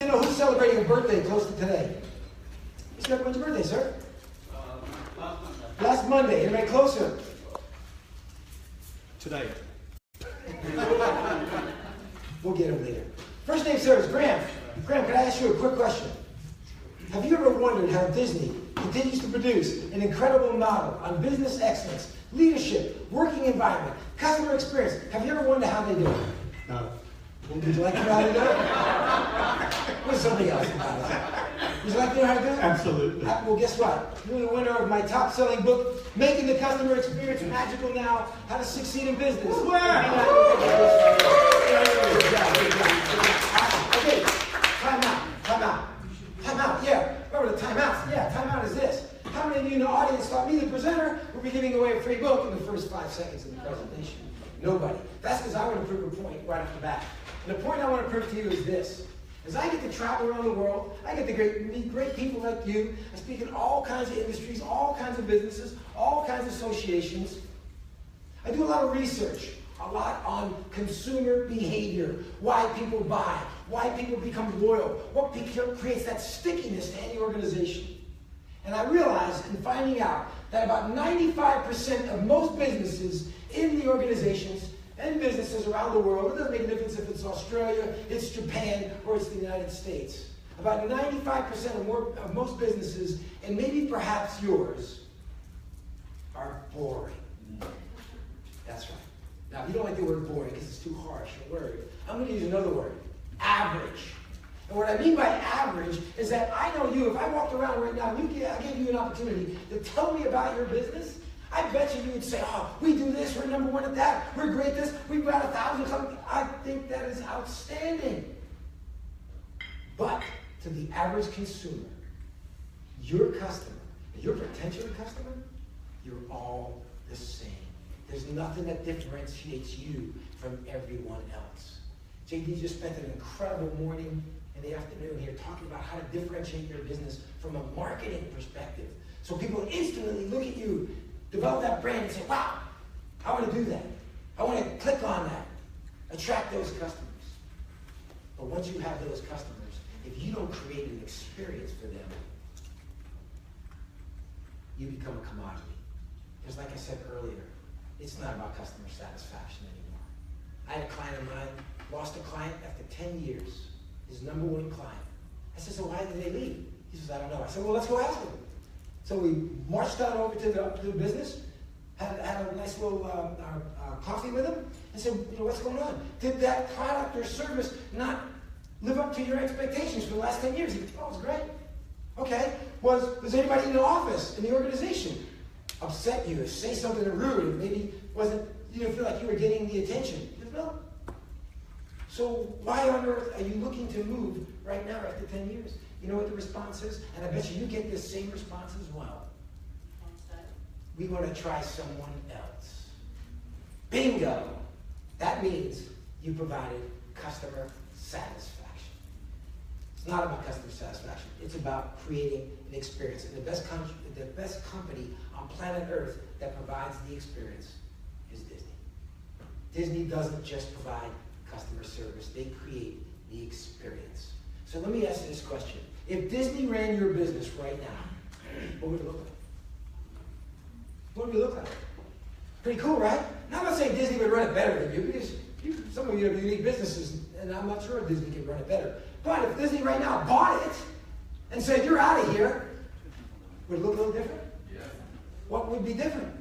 You know who's celebrating a birthday close to today? When's your birthday, sir? Last Monday. Last Monday. Anybody closer? Today. We'll get him later. First name, sir, is Graham. Graham, can I ask you a quick question? Have you ever wondered how Disney continues to produce an incredible model on business excellence, leadership, working environment, customer experience? Have you ever wondered how they do it? No. Well, would you like to know how they do it? What's something else about it? Would you like to know how to do it? Absolutely. Well, guess what? You're the winner of my top-selling book, Making the Customer Experience Magical Now, How to Succeed in Business. Good job, good job. Okay, time out. Yeah, remember the timeouts? Yeah, timeout is this. How many of you in the audience thought me, the presenter, would be giving away a free book in the first 5 seconds of the presentation? Nobody. That's because I want to prove a point right off the bat. And the point I want to prove to you is this. As I get to travel around the world, I get to meet great people like you. I speak in all kinds of industries, all kinds of businesses, all kinds of associations. I do a lot of research, a lot on consumer behavior, why people buy, why people become loyal, what creates that stickiness to any organization. And I realized in finding out that about 95% of most businesses in the organizations and businesses around the world, it doesn't make a difference if it's Australia, it's Japan, or it's the United States. About 95% of most businesses, and maybe perhaps yours, are boring. That's right. Now, if you don't like the word boring because it's too harsh a word, I'm going to use another word, average. And what I mean by average is that I know you, if I walked around right now, I gave you an opportunity to tell me about your business, I bet you would say, oh, we do this, we're number one at that, we're great at this, we've got 1,000 companies. I think that is outstanding. But to the average consumer, your customer, your potential customer, you're all the same. There's nothing that differentiates you from everyone else. JD just spent an incredible morning and the afternoon here talking about how to differentiate your business from a marketing perspective. So people instantly look at you, develop that brand and say, wow, I want to do that. I want to click on that. Attract those customers. But once you have those customers, if you don't create an experience for them, you become a commodity. Because like I said earlier, it's not about customer satisfaction anymore. I had a client of mine, lost a client after 10 years, his number one client. I said, so why did they leave? He says, I don't know. I said, well, let's go ask him. So we marched on over to the business, had a nice little coffee with him, and said, what's going on? Did that product or service not live up to your expectations for the last 10 years? He goes, oh, it was great. Okay. Was anybody in the office, in the organization, upset you, or say something rude, and maybe you didn't feel like you were getting the attention? He goes, no. So why on earth are you looking to move right now after 10 years? You know what the response is? And I bet you get this same response as well. We want to try someone else. Bingo! That means you provided customer satisfaction. It's not about customer satisfaction. It's about creating an experience. And the best company on planet Earth that provides the experience is Disney. Disney doesn't just provide customer service. They create the experience. So let me ask you this question. If Disney ran your business right now, what would it look like? What would it look like? Pretty cool, right? Now, I'm not saying Disney would run it better than you, because some of you have unique businesses, and I'm not sure if Disney can run it better. But if Disney right now bought it and said, you're out of here, would it look a little different? Yeah. What would be different?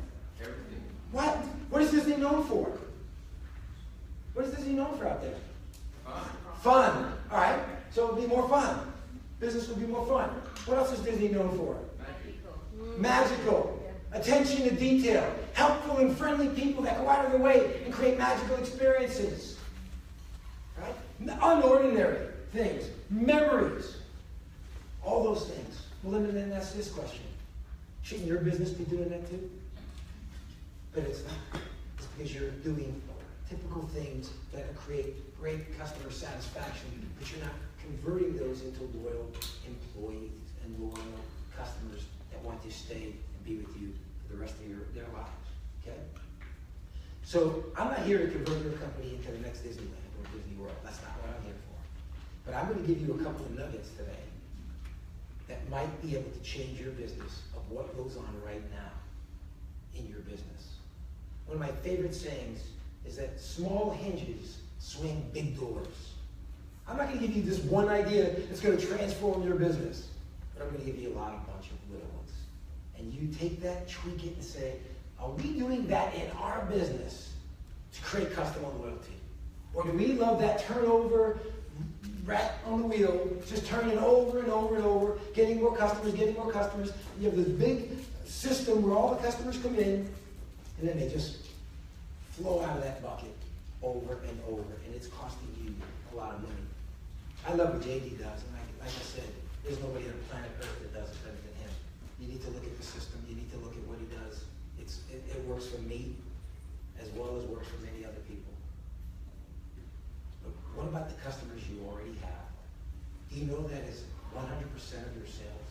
Everything. What? What is Disney known for? What is Disney known for out there? Fun. All right. So it would be more fun. Business would be more fun. What else is Disney known for? Magical. Attention to detail. Helpful and friendly people that go out of their way and create magical experiences. Right? Unordinary things. Memories. All those things. Well, then ask this question. Shouldn't your business be doing that too? But it's not. It's because you're doing typical things that create great customer satisfaction, but you're not converting those into loyal employees and loyal customers that want to stay and be with you for the rest of their lives. Okay? So I'm not here to convert your company into the next Disneyland or Disney World. That's not what I'm here for. But I'm going to give you a couple of nuggets today that might be able to change your business of what goes on right now in your business. One of my favorite sayings is that small hinges swing big doors. I'm not going to give you this one idea that's going to transform your business, but I'm going to give you a bunch of little ones. And you take that, tweak it, and say, are we doing that in our business to create customer loyalty? Or do we love that turnover, rat on the wheel, just turning over and over and over, getting more customers, getting more customers. You have this big system where all the customers come in, and then they just flow out of that bucket over and over, and it's costing you a lot of money. I love what JD does, and like I said, there's nobody on planet Earth that does it better than him. You need to look at the system. You need to look at what he does. It works for me as well as works for many other people. But what about the customers you already have? Do you know that is 100% of your sales?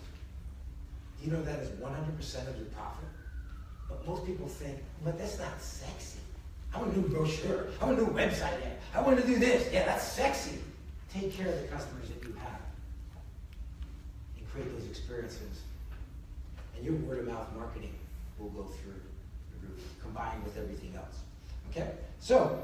Do you know that is 100% of your profit? But most people think, but that's not sexy. I want a new brochure. I want a new website ad. I want to do this. Yeah, that's sexy. Take care of the customers that you have and create those experiences. And your word of mouth marketing will go through the roof, combined with everything else. Okay? So,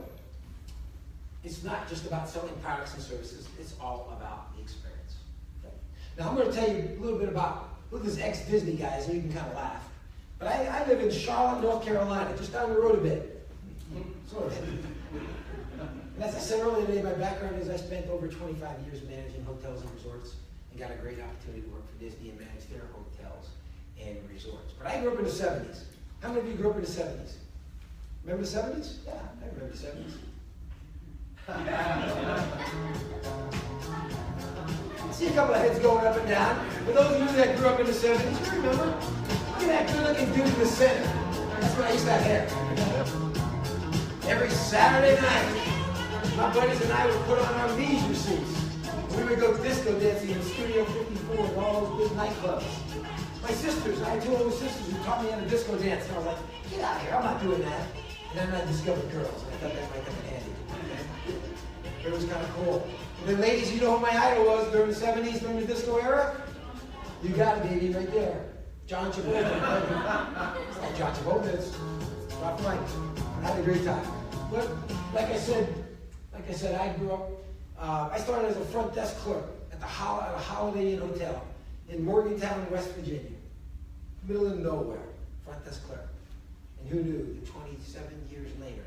it's not just about selling products and services. It's all about the experience. Okay? Now, I'm going to tell you a little bit about who this ex-Disney guy is, and you can kind of laugh. But I live in Charlotte, North Carolina, just down the road a bit. Sort of. And as I said earlier today, my background is I spent over 25 years managing hotels and resorts and got a great opportunity to work for Disney and manage their hotels and resorts. But I grew up in the 70s. How many of you grew up in the 70s? Remember the 70s? Yeah, I remember the 70s. See a couple of heads going up and down. For those of you that grew up in the 70s, you remember? Look at that good-looking dude in the center. That's when I used to have hair. Every Saturday night, my buddies and I would put on our leisure suits. We would go disco dancing in Studio 54 and all those big nightclubs. My sisters, I had two older sisters who taught me how to disco dance. And I was like, get out of here, I'm not doing that. And then I discovered girls, and I thought that might come in handy. It was kind of cool. And then ladies, you know who my idol was during the 70s, during the disco era? You got it, baby, right there. John Travolta. It's like John Travolta, it's rough night. I had a great time. But like I said, I grew up, I started as a front desk clerk at a Holiday Inn Hotel in Morgantown, West Virginia. Middle of nowhere, front desk clerk. And who knew that 27 years later,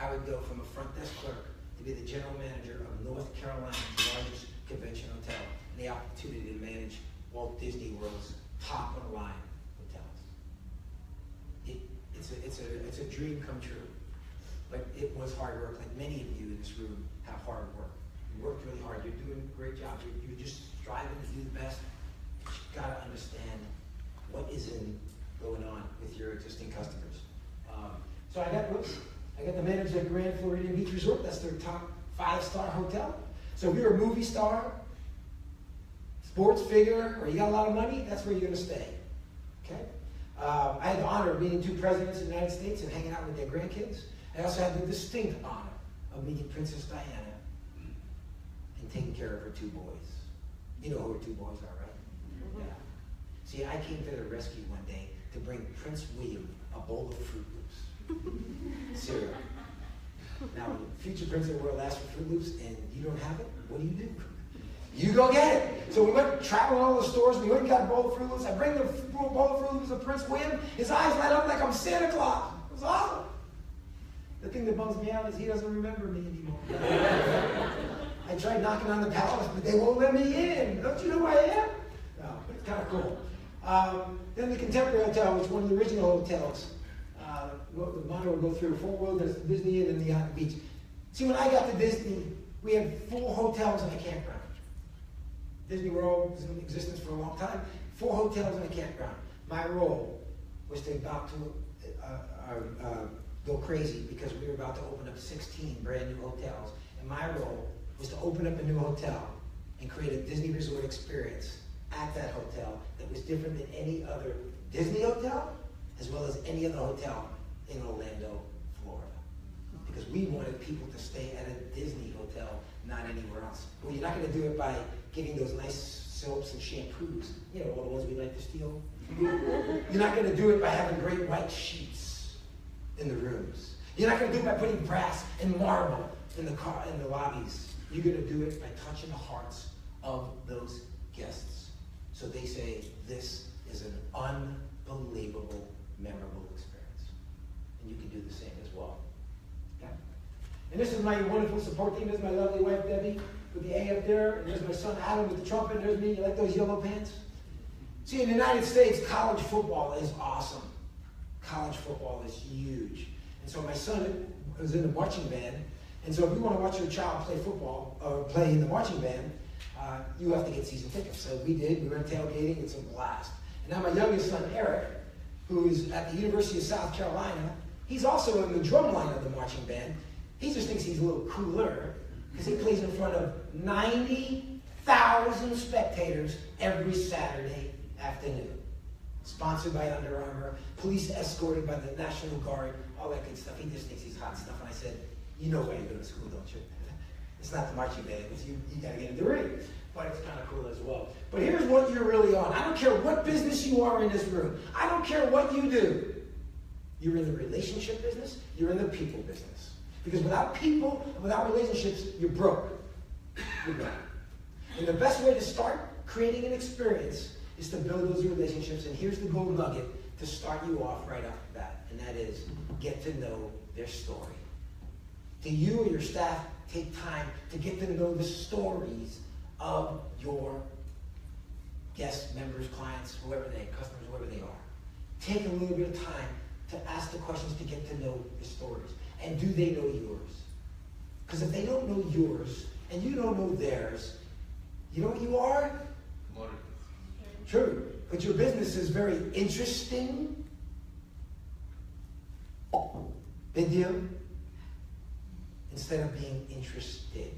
I would go from a front desk clerk to be the general manager of North Carolina's largest convention hotel and the opportunity to manage Walt Disney World's top-of-the-line hotels. It's a dream come true, but it was hard work. Like many of you in this room have hard work. You worked really hard. You're doing a great job. You're just striving to do the best. But you've got to understand what is going on with your existing customers. So I got to manage the Grand Floridian Beach Resort. That's their top 5-star hotel. So if you're a movie star, sports figure, or you got a lot of money, that's where you're going to stay. Okay? I had the honor of meeting 2 presidents of the United States and hanging out with their grandkids. I also had the distinct honor of meeting Princess Diana and taking care of her 2 boys. You know who her 2 boys are, right? Yeah. See, I came to their rescue one day to bring Prince William a bowl of Fruit Loops. Cereal. Now, when the future Prince of the world asks for Fruit Loops and you don't have it, what do? You go get it. So we went traveling all the stores. We went and got a bowl of Fruit Loops. I bring the bowl of Fruit Loops to Prince William. His eyes light up like I'm Santa Claus. It was awesome. The thing that bums me out is he doesn't remember me anymore. I tried knocking on the palace, but they won't let me in. Don't you know who I am? No, but it's kind of cool. Then the Contemporary Hotel, which is one of the original hotels. The motto would go through Fort Wilderness, Disney Inn, and the Yacht Beach. See, when I got to Disney, we had 4 hotels and a campground. Disney World was in existence for a long time. 4 hotels and a campground. My role was to go crazy because we were about to open up 16 brand new hotels. And my role was to open up a new hotel and create a Disney resort experience at that hotel that was different than any other Disney hotel, as well as any other hotel in Orlando, Florida. because we wanted people to stay at a Disney hotel, not anywhere else. Well, you're not going to do it by getting those nice soaps and shampoos, all the ones we like to steal. You're not going to do it by having great white sheets in the rooms. You're not going to do it by putting brass and marble in the lobbies. You're going to do it by touching the hearts of those guests. So they say, this is an unbelievable, memorable experience. And you can do the same as well. Okay? And this is my wonderful support team. This is my lovely wife, Debbie, with the A up there. And there's my son, Adam, with the trumpet. And there's me. You like those yellow pants? See, in the United States, college football is awesome. College football is huge. And so my son was in the marching band. And so if you want to watch your child play football or play in the marching band, you have to get season tickets. So we did. We went tailgating. It's a blast. And now my youngest son, Eric, who is at the University of South Carolina, he's also in the drum line of the marching band. He just thinks he's a little cooler because he plays in front of 90,000 spectators every Saturday afternoon. Sponsored by Under Armour, police escorted by the National Guard, all that good stuff. He just thinks he's hot stuff. And I said, you know why you go to school, don't you? It's not the marching band, it's you got to get in the ring. But it's kind of cool as well. But here's what you're really on. I don't care what business you are in this room. I don't care what you do. You're in the relationship business, you're in the people business. Because without people, without relationships, you're broke. You're broke. And the best way to start creating an experience is to build those relationships. And here's the gold nugget to start you off right off the bat. And that is, get to know their story. Do you or your staff take time to get to know the stories of your guests, members, clients, customers, whoever they are? Take a little bit of time to ask the questions to get to know the stories. And do they know yours? Because if they don't know yours and you don't know theirs, you know what you are? Commodities. True. But your business is very interesting. Big deal. Instead of being interested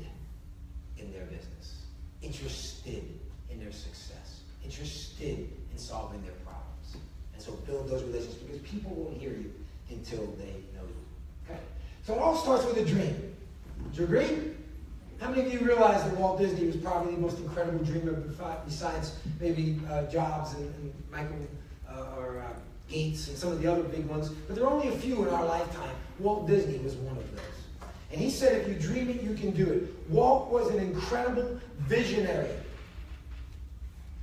in their business, interested in their success, interested in solving their problems. And so build those relationships because people won't hear you until they know you. Okay? So it all starts with a dream. Do you agree? How many of you realize that Walt Disney was probably the most incredible dreamer besides maybe Jobs and Michael or Gates and some of the other big ones? But there are only a few in our lifetime. Walt Disney was one of those. And he said, if you dream it, you can do it. Walt was an incredible visionary.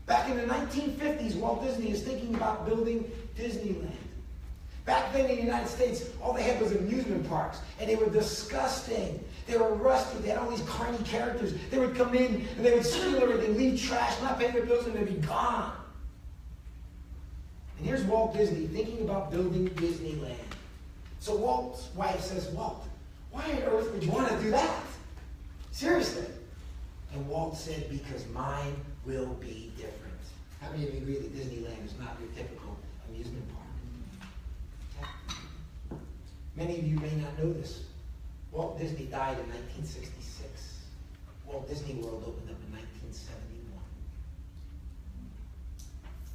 Back in the 1950s, Walt Disney is thinking about building Disneyland. Back then in the United States, all they had was amusement parks, and they were disgusting. They were rusty. They had all these carny characters. They would come in, and they would steal everything, leave trash, not pay their bills, and they'd be gone. And here's Walt Disney thinking about building Disneyland. So Walt's wife says, Walt, why on earth would you want to do that? Seriously. And Walt said, because mine will be different. How many of you agree that Disneyland is not your typical amusement park? Okay. Many of you may not know this. Walt Disney died in 1966. Walt Disney World opened up in 1971.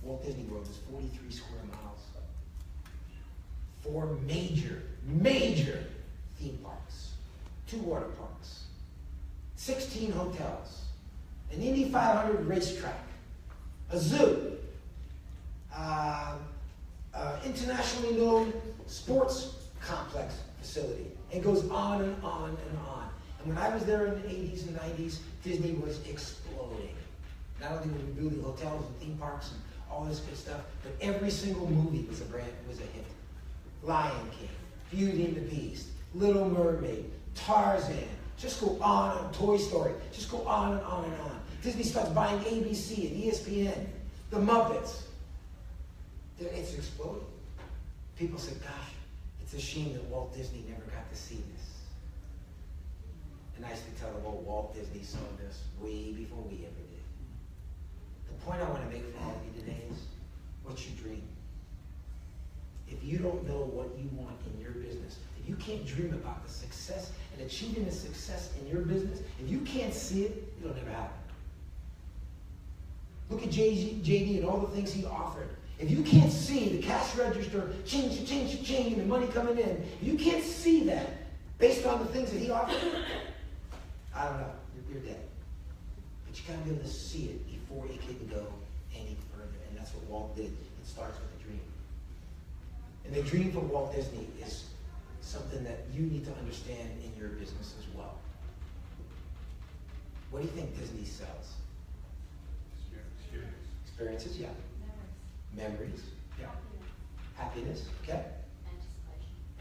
Walt Disney World is 43 square miles. 4 major theme parks, 2 water parks, 16 hotels, an Indy 500 racetrack, a zoo, internationally known sports complex facility. It goes on and on and on. And when I was there in the 80s and 90s, Disney was exploding. Not only were we building hotels and theme parks and all this good stuff, but every single movie was a hit. Lion King, Beauty and the Beast, Little Mermaid, Tarzan, just go on, Toy Story, just go on and on and on. Disney starts buying ABC and ESPN, the Muppets. It's exploding. People say, gosh, it's a shame that Walt Disney never got to see this. And I used to tell them, well, Walt Disney saw this way before we ever did. The point I want to make for all of you today is, what's your dream? If you don't know what you want in your business, if you can't dream about the success and achieving the success in your business, if you can't see it, it'll never happen. Look at JD and all the things he offered. If you can't see the cash register, ching, and the money coming in, if you can't see that, based on the things that he offered, I don't know, you're dead. But you gotta be able to see it before it can go any further. And that's what Walt did. It starts with a dream. And the dream for Walt Disney is something that you need to understand in your business as well. What do you think Disney sells? Experiences, yeah. Memories, yeah. Happiness, okay.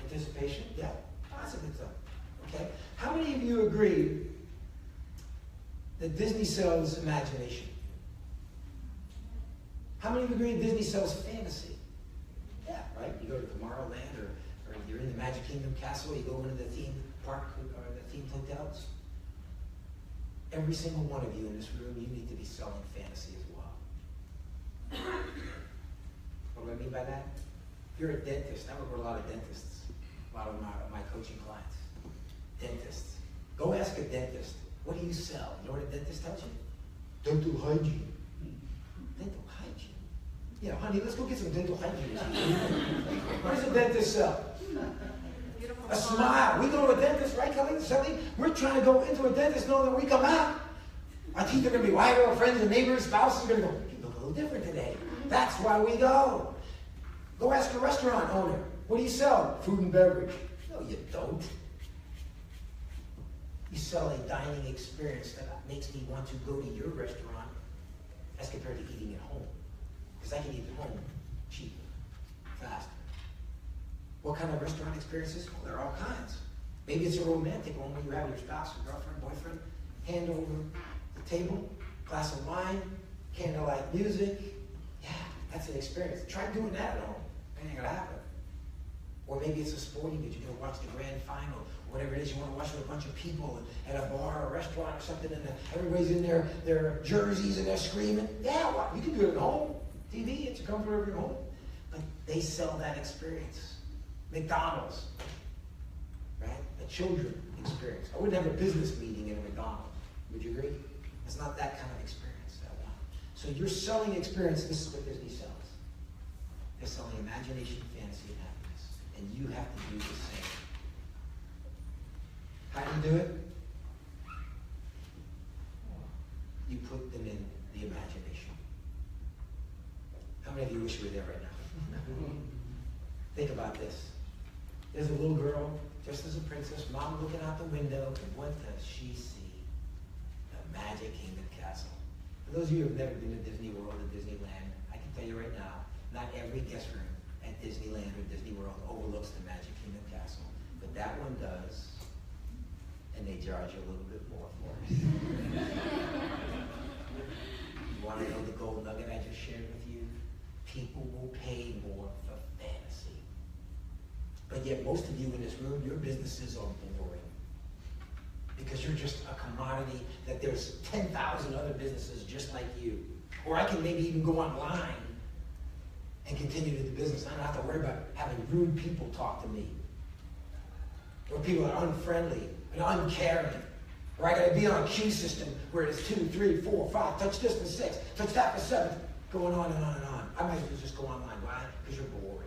Anticipation, yeah. That's a good thing, okay. How many of you agree that Disney sells imagination? How many of you agree that Disney sells fantasy? Yeah, right? You go to Tomorrowland or you're in the Magic Kingdom castle, you go into the theme park or the themed hotels. Every single one of you in this room, you need to be selling fantasy as well. What do I mean by that? If you're a dentist, I work with a lot of dentists, a lot of my coaching clients. Dentists. Go ask a dentist, what do you sell? You know what a dentist tells you? Dental hygiene. Dental hygiene? Yeah, honey, let's go get some dental hygiene. What does a dentist sell? A smile. We go to a dentist, right, Kelly? Sally? We're trying to go into a dentist knowing that when we come out, our teeth are going to be whiter, our friends and neighbors, spouses are going to go, you look a little different today. That's why we go. Go ask a restaurant owner, what do you sell? Food and beverage. No, you don't. You sell a dining experience that makes me want to go to your restaurant as compared to eating at home. Because I can eat at home cheap, fast. What kind of restaurant experiences? Well, there are all kinds. Maybe it's a romantic one where you have your spouse, or girlfriend, boyfriend, hand over the table, glass of wine, candlelight music. Yeah, that's an experience. Try doing that at home. It ain't gonna happen. Or maybe it's a sporting good. You're gonna watch the grand final, whatever it is. You want to watch with a bunch of people at a bar or a restaurant or something, and everybody's in their jerseys and they're screaming. Yeah, well, you can do it at home. TV, it's a comfort of your home. But they sell that experience. McDonald's, right? A children experience. I wouldn't have a business meeting in a McDonald's. Would you agree? It's not that kind of experience that one. So you're selling experience. This is what Disney sells. They're selling imagination, fantasy, and happiness. And you have to do the same. How do you do it? You put them in the imagination. How many of you wish you were there right now? Think about this. There's a little girl, just as a princess, mom looking out the window, and what does she see? The Magic Kingdom castle. For those of you who have never been to Disney World or Disneyland, I can tell you right now, not every guest room at Disneyland or Disney World overlooks the Magic Kingdom castle. But that one does, and they charge you a little bit more for it. You want to know the gold nugget I just shared with you? People will pay more for fantasy. But yet most of you in this room, your businesses are boring. Because you're just a commodity that there's 10,000 other businesses just like you. Or I can maybe even go online and continue to do business. I don't have to worry about having rude people talk to me. Or people are unfriendly and uncaring. Or I got to be on a queue system where it's 2, 3, 4, 5, touch this for 6, touch that for 7, going on and on and on. I might as well just go online. Why? Because you're bored.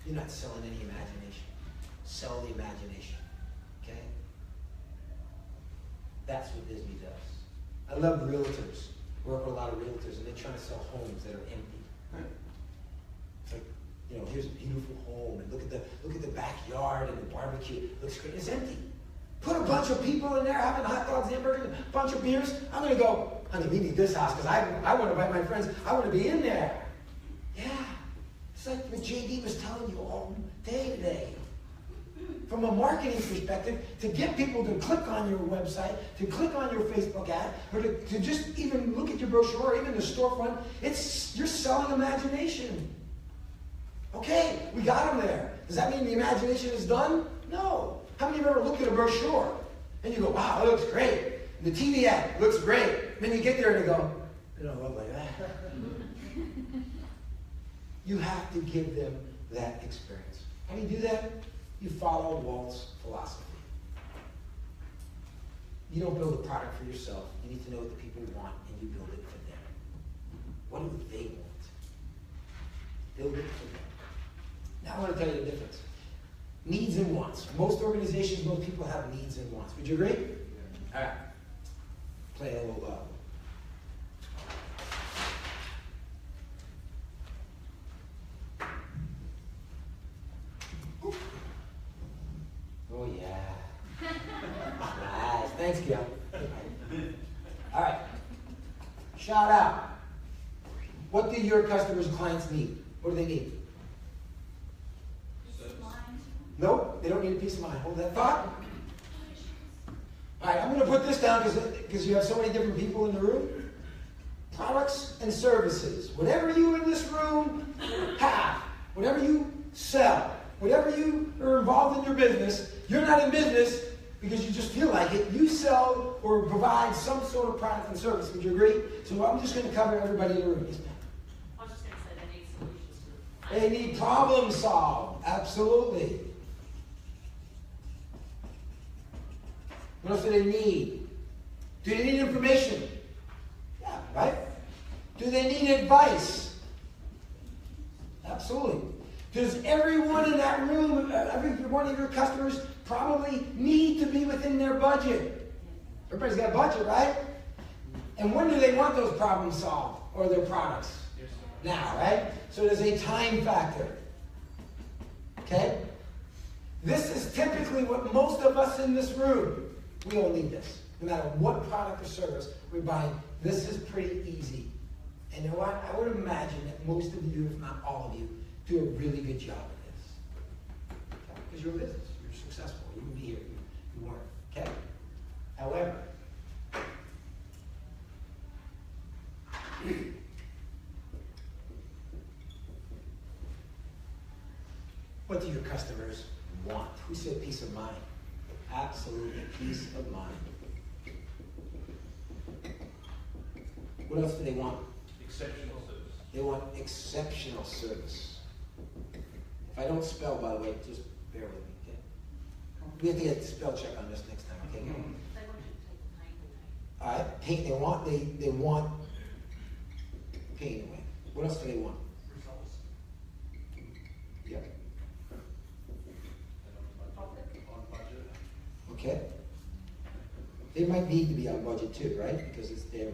You're not selling any imagination. Sell the imagination. Okay? That's what Disney does. I love realtors. I work with a lot of realtors, and they're trying to sell homes that are empty. Right? It's like, you know, here's a beautiful home, and look at the backyard and the barbecue. It looks great. It's empty. Put a bunch of people in there having hot dogs, hamburgers, a bunch of beers. I'm going to go, honey, we need this house because I want to invite my friends. I want to be in there. Yeah. It's like what JD was telling you all day today. From a marketing perspective, to get people to click on your website, to click on your Facebook ad, or to just even look at your brochure, or even the storefront, you're selling imagination. Okay, we got them there. Does that mean the imagination is done? No. How many of you have ever looked at a brochure and you go, wow, it looks great. The TV ad looks great. And then you get there and you go, it don't look like that. You have to give them that experience. How do you do that? You follow Walt's philosophy. You don't build a product for yourself. You need to know what the people want, and you build it for them. What do they want? Build it for them. Now I want to tell you the difference. Needs needs and wants. Most organizations, most people have needs and wants. Would you agree? All right. Play a little Oh, yeah. Nice. Thanks, Gil. All right. Shout out. What do your customers and clients need? What do they need? Peace of mind. Nope, they don't need a peace of mind. Hold that thought. All right, I'm going to put this down because you have so many different people in the room. Products and services. Whatever you in this room have, whatever you sell, whatever you are involved in your business, you're not in business because you just feel like it. You sell or provide some sort of product and service. Would you agree? So I'm just going to cover everybody in the room. Yes, ma'am. I was just going to say they need solutions to They need problem solved. Absolutely. What else do they need? Do they need information? Yeah, right? Do they need advice? Absolutely. Does everyone in that room, every one of your customers probably need to be within their budget? Everybody's got a budget, right? And when do they want those problems solved or their products? Yes, sir. Now, right? So there's a time factor. Okay? This is typically what most of us in this room, we all need this. No matter what product or service we're buying, this is pretty easy. And you know what? I would imagine that most of you, if not all of you, do a really good job at this. Because you're a business. You're successful. You would be here if you weren't. Okay? However, what do your customers want? Who said peace of mind? Absolutely, peace of mind. What else do they want? Exceptional service. They want exceptional service. If I don't spell, by the way, just bear with me, okay? We have to get the spell check on this next time, okay? They want you to take the pain away. All right, pain. They want pain away. What else do they want? Results. Yep. And on budget. Okay. They might need to be on budget too, right? Because it's their.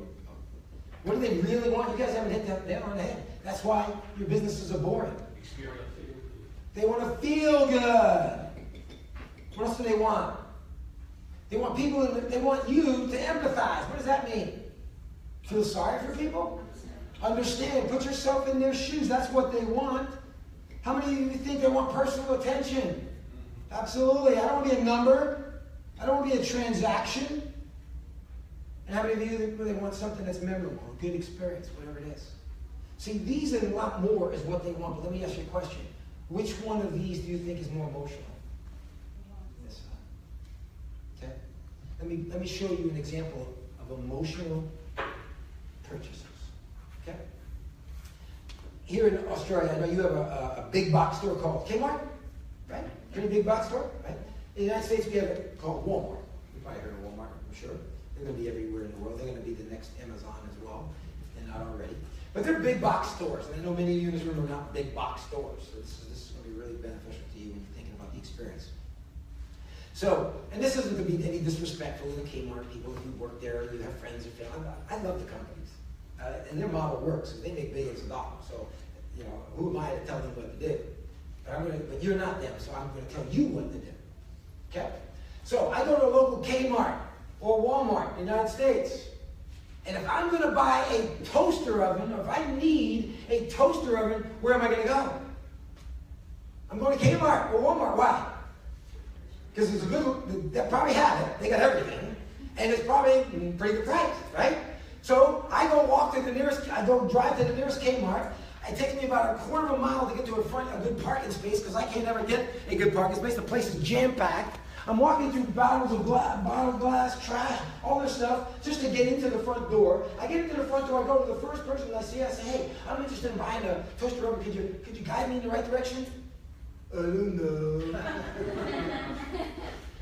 What do they really want? You guys haven't hit that nail on the head. That's why your businesses are boring. Experience. They want to feel good. What else do they want? They want people. They want you to empathize. What does that mean? Feel sorry for people? Understand. Put yourself in their shoes. That's what they want. How many of you think they want personal attention? Absolutely. I don't want to be a number. I don't want to be a transaction. And how many of you really want something that's memorable, a good experience, whatever it is? See, these and a lot more is what they want. But let me ask you a question. Which one of these do you think is more emotional? This side. Okay? Let me show you an example of emotional purchases. Okay? Here in Australia, I know you have a big box store called Kmart, right? Pretty big box store, right? In the United States, we have it called Walmart. You've probably heard of Walmart, I'm sure. They're going to be everywhere in the world. They're going to be the next Amazon as well, if they're not already. But they're big box stores. And I know many of you in this room are not big box stores. So this is going to be really beneficial to you when you're thinking about the experience. So, and this isn't to be any disrespectful to the Kmart people. If you work there, you have friends or family. I love the companies. And their model works. They make billions of dollars. So, you know, who am I to tell them what to do? But you're not them, so I'm going to tell you what to do. Okay? So I go to a local Kmart or Walmart in the United States. And if I'm going to buy a toaster oven, or if I need a toaster oven, where am I going to go? I'm going to Kmart or Walmart. Why? Because it's a good, they probably have it. They got everything. And it's probably a pretty good price, right? So I go drive to the nearest Kmart. It takes me about a quarter of a mile to get to a good parking space because I can't ever get a good parking space. The place is jam-packed. I'm walking through bottles of glass, trash, all this stuff, just to get into the front door. I get into the front door, I go to the first person I see, I say, hey, I'm interested in buying a toaster oven. Could you guide me in the right direction? I don't know.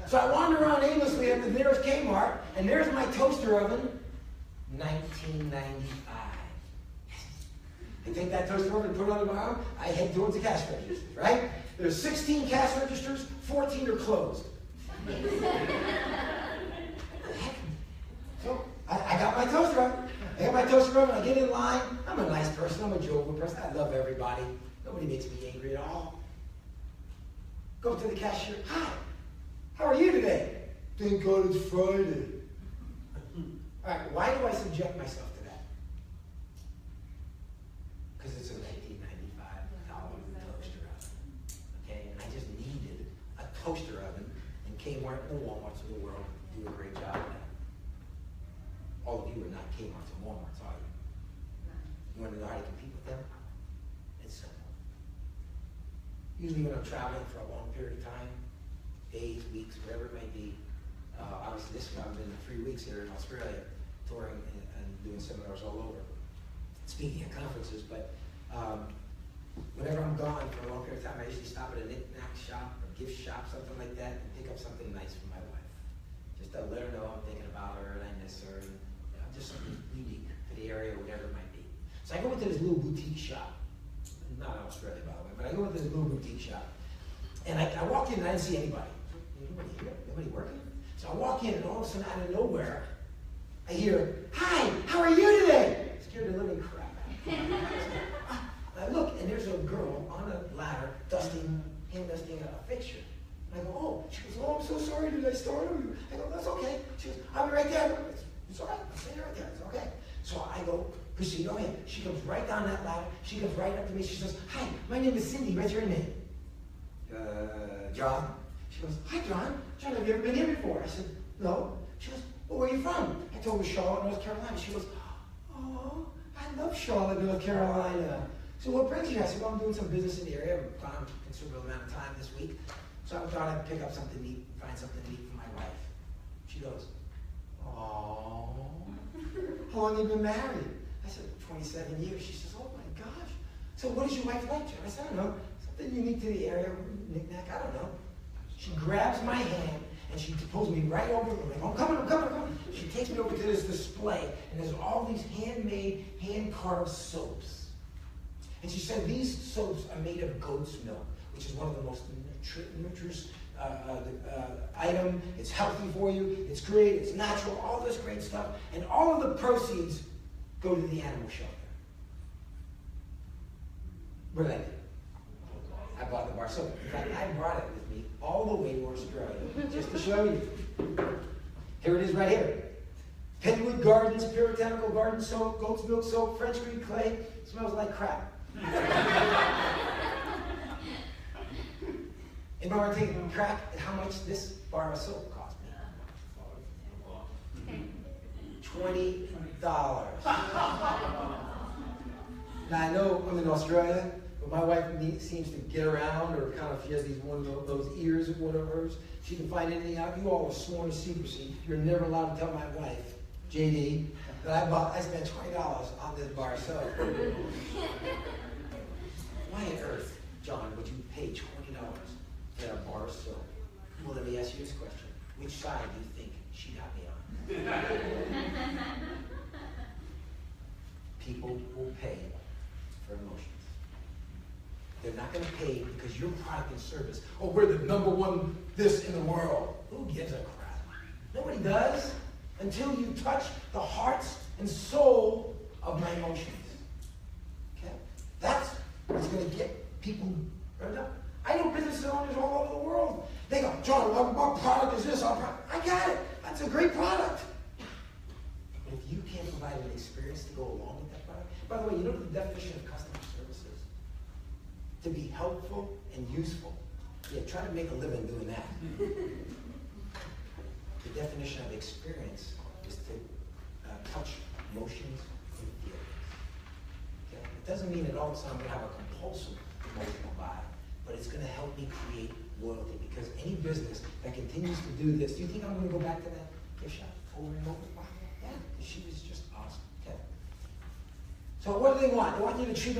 So I wander around aimlessly at the nearest Kmart, and there's my toaster oven, $19.95. I take that toaster oven and put it under my arm. I head towards the cash registers, right? There's 16 cash registers, 14 are closed. So I got my toaster oven. I got my toaster oven. I get in line. I'm a nice person. I'm a jovial person. I love everybody. Nobody makes me angry at all. Go up to the cashier. Hi. How are you today? Thank God it's Friday. All right. Why do I subject myself to that? Because it's a $19.95 toaster oven. Okay, and I just needed a toaster oven, and Kmart and the Walmarts of the world do a great job of that. All of you are not Kmarts and Walmarts, are you? You want to know how to compete with them? It's simple. Usually when I'm traveling for a long period of time, days, weeks, whatever it may be, obviously this year I've been 3 weeks here in Australia, touring and doing seminars all over, speaking at conferences, but whenever I'm gone for a long period of time, I usually stop at a knick-knack shop, a gift shop, something like that, and pick up something nice for my wife. Just to let her know I'm thinking about her and I miss her, and just something unique to the area, whatever it might be. So I go into this little boutique shop, not in Australia by the way, but I go into this little boutique shop, and I walk in and I didn't see anybody. Nobody here? Nobody working? So I walk in and all of a sudden out of nowhere, I hear, "Hi, how are you today?" Scared the living crap out of me. I look and there's a girl on a ladder hand dusting a fixture. And I go, "Oh," she goes, "Oh, I'm so sorry, did I startle you?" I go, "That's okay." She goes, "I'll be right there." It's all right, I'll stay right there, it's okay. So I go, proceed, go ahead. She comes right down that ladder, she comes right up to me, she says, "Hi, my name is Cindy, what's your name?" John. She goes, "Hi, John. John, have you ever been here before?" I said, "No." She goes, "Well, where are you from?" I told her Charlotte, North Carolina. She goes, "Oh, I love Charlotte, North Carolina. So what brings you here?" I said, "Well, I'm doing some business in the area. I'm gone a considerable amount of time this week. So I thought I'd pick up something neat, find something neat for my wife." She goes, "Oh, how long have you been married?" I said, 27 years. She says, "Oh my gosh. So what does your wife like, John?" I said, "I don't know. Something unique to the area, knick-knack, I don't know." She grabs my hand and she pulls me right over. I'm like, I'm coming. She takes me over to this display, and there's all these handmade, hand-carved soaps. And she said these soaps are made of goat's milk, which is one of the most nutritious item. It's healthy for you. It's great. It's natural. All this great stuff, and all of the proceeds go to the animal shelter. What did I do? I bought the bar soap. In fact, I brought it with me all the way to Australia just to show you. Here it is right here. Penwood Gardens, Puritanical Garden Soap, Goat's Milk Soap, French Creek Clay. Smells like crap. If I were to take a crack at how much this bar of soap cost me. $20. Now I know I'm in Australia, but my wife seems to get around, or kind of, she has these one of those ears or whatever. She can find anything out. You all are sworn to secrecy. You're never allowed to tell my wife, JD, that I spent $20 on this bar of soap. Why on earth, John, would you pay $20 for a bar of soap? Well, let me ask you this question. Which side do you think she got me on? People will pay for emotions. They're not going to pay because your product and service, "Oh, we're the number one this in the world." Who gives a crap? Nobody does until you touch the hearts and soul of my emotions. Okay? That's what's going to get people burned up. I know business owners all over the world. They go, "John, what product is this? Our product?" I got it. That's a great product. But if you can't provide an experience to go along with that product, by the way, you know what the definition of customer service is? To be helpful and useful. Yeah, try to make a living doing that. The definition of experience is to touch emotions and feelings. Okay? It doesn't mean that all of a sudden I'm going to have a compulsive emotional buy, but it's going to help me create loyalty, because any business that continues to do this, do you think I'm going to go back to that gift shop over and over? Yeah, because she was just awesome. Okay. So what do they want? They want you to treat them